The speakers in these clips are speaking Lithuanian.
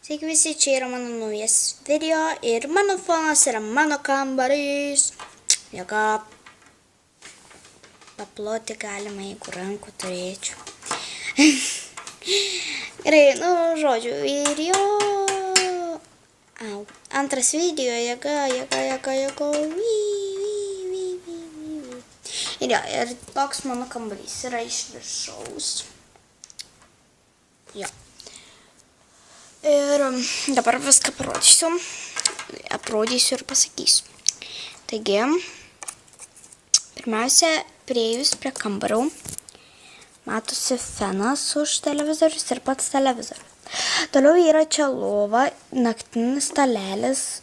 Sveiki visi, čia yra mano naujas video ir mano fonas yra mano kambarys. Jėga paploti galima, jeigu rankų turėčiau. Gerai, žodžiu, ir jo. Antras video, jėga. Ir jo, ir toks mano kambarys yra iš viršaus. Jo. Ir dabar viską aprodysiu ir pasakysiu. Taigi, pirmiausia, priėjus prie kambario, matosi fenas už televizorius ir pats televizorius. Toliau yra čia lova, naktinis stalelis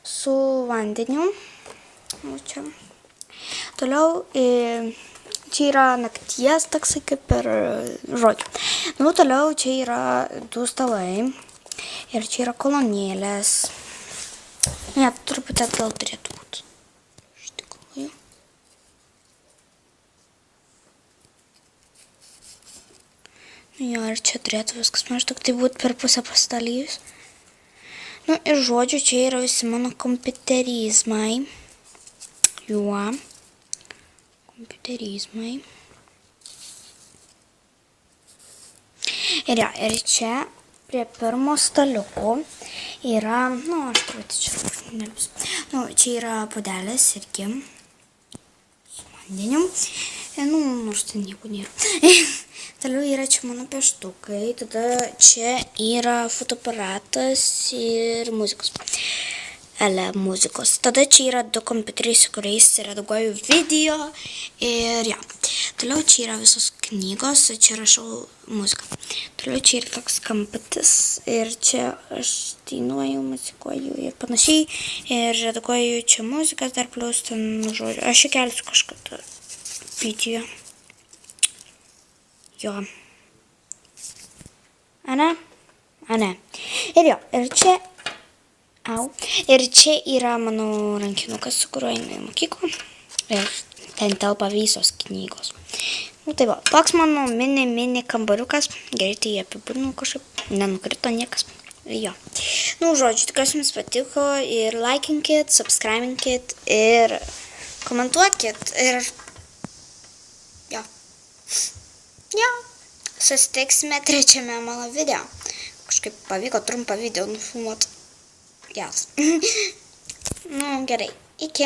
su vandeniu. Čia. Toliau čia yra nakties, toksai kaip ir žodžiu. Toliau čia yra 2 stalai ir čia yra kolonėlės. Net truputį atgal turėtų būti. Iš tikrųjų. Jo, ir čia turėtų viskas maždaug tai būti per pusę pastalyjus. Ir žodžiu, čia yra visi mano kompiuterizmai. Juo. Kompiuterizmai. Ir čia prie pirmo staliuko yra, aš truputį čia nelbis. Čia yra puodelis irgi su vandeniu. Nors ten nieko nėra. Toliau yra čia mano pieštukai, tada čia yra fotoaparatas ir muzikos. Tada čia yra 2 kompiuteriai, su kuriais redaguoju video ir jo. Toliau čia yra visos knygos, čia rašau muziką. Toliau čia yra toks kamputis ir čia aš dainuoju, muzikuoju ir panašiai. Ir redaguoju čia muzikas, dar plius ten žodžiu. Aš įkelsiu kažkada video. Jo. Ane? Ir jo, ir čia yra mano rankinukas, su kuriuo einu į mokyklą. Ir ten telpa visos knygos. Tai va, toks mano mini kambariukas. Gerai, tai apibūdinau kažkaip. Nenukrito niekas. Jo. Žodžiu, tikiuosi jums patiko. Ir laikinkit, subscribinkit ir komentuokit. Ir jo. Susitiksime 3 mano video. Kažkaip pavyko trumpą video nufilmuoti. Gerai. Iki.